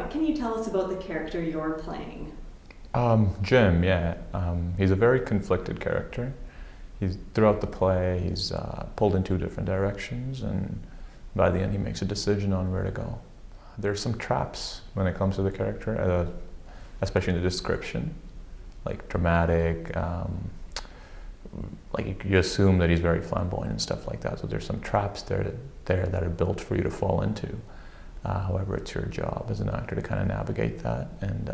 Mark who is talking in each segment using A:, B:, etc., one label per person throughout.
A: What can you tell us about the character you're playing?
B: Jim, yeah. He's a very conflicted character. Throughout the play, he's pulled in two different directions, and by the end, he makes a decision on where to go. There's some traps when it comes to the character, especially in the description, like dramatic. Like you assume that he's very flamboyant and stuff like that. So there's some traps there that are built for you to fall into. However, it's your job as an actor to kind of navigate that and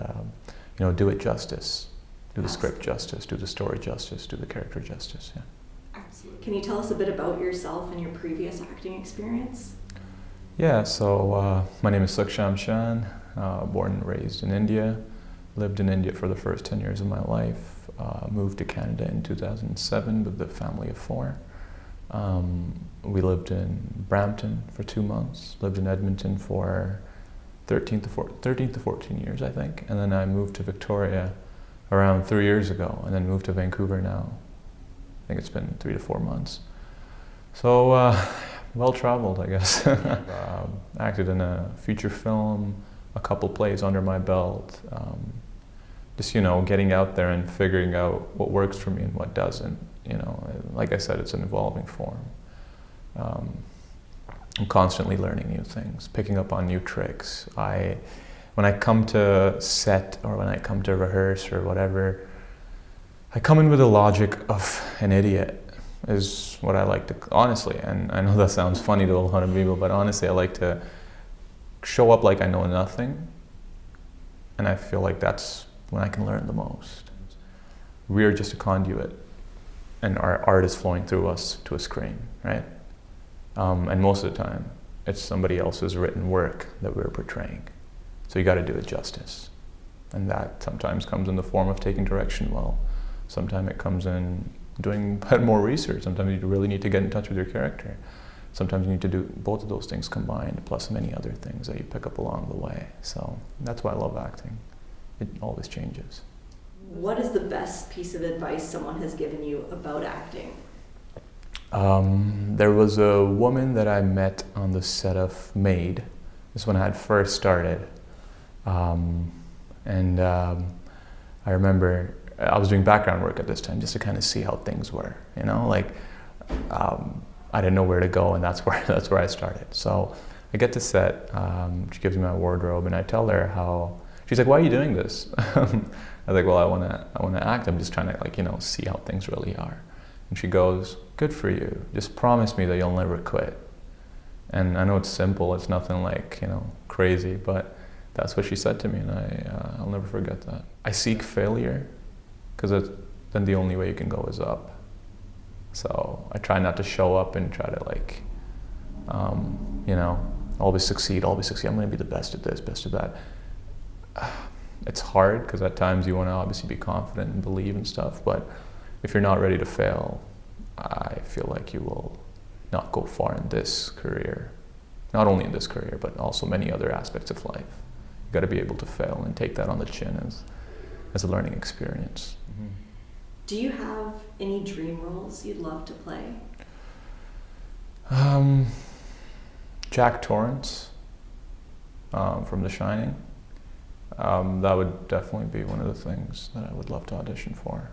B: do it justice, do the script justice, do the story justice, do the character justice. Yeah.
A: Absolutely. Can you tell us a bit about yourself and your previous acting experience?
B: Yeah. So my name is Suksham Shan. Born and raised in India. Lived in India for the first 10 years of my life. Moved to Canada in 2007 with a family of 4. We lived in Brampton for 2 months, lived in Edmonton for 13 to 14 years, I think. And then I moved to Victoria around 3 years ago, and then moved to Vancouver now. I think it's been 3 to 4 months. So, well-traveled, I guess. Acted in a feature film, a couple plays under my belt. Just, getting out there and figuring out what works for me and what doesn't. Like I said, it's an evolving form. I'm constantly learning new things, picking up on new tricks. When I come to set or when I come to rehearse or whatever, I come in with the logic of an idiot, is what I like to, honestly, and I know that sounds funny to a lot of people, but honestly, I like to show up like I know nothing, and I feel like that's when I can learn the most. We are just a conduit, and our art is flowing through us to a screen, right? And most of the time, it's somebody else's written work that we're portraying. So you got to do it justice. And that sometimes comes in the form of taking direction well. Sometimes it comes in doing more research. Sometimes you really need to get in touch with your character. Sometimes you need to do both of those things combined, plus many other things that you pick up along the way. So that's why I love acting. It always changes.
A: What is the best piece of advice someone has given you about acting?
B: There was a woman that I met on the set of Maid. This is when I had first started. I remember I was doing background work at this time just to kind of see how things were, I didn't know where to go, and that's where I started. So I get to set, she gives me my wardrobe, and I tell her how, she's like, "Why are you doing this?" I was like, "Well, I want to act. I'm just trying to see how things really are." And she goes, "Good for you. Just promise me that you'll never quit." And I know it's simple. It's nothing crazy, but that's what she said to me, and I'll never forget that. I seek failure because then the only way you can go is up. So I try not to show up and try to always succeed. I'm going to be the best at this, best at that. It's hard because at times you want to obviously be confident and believe and stuff, but if you're not ready to fail, I feel like you will not go far in this career. Not only in this career, but also many other aspects of life. You got to be able to fail and take that on the chin as a learning experience. Mm-hmm.
A: Do you have any dream roles you'd love to play?
B: Jack Torrance from The Shining. That would definitely be one of the things that I would love to audition for.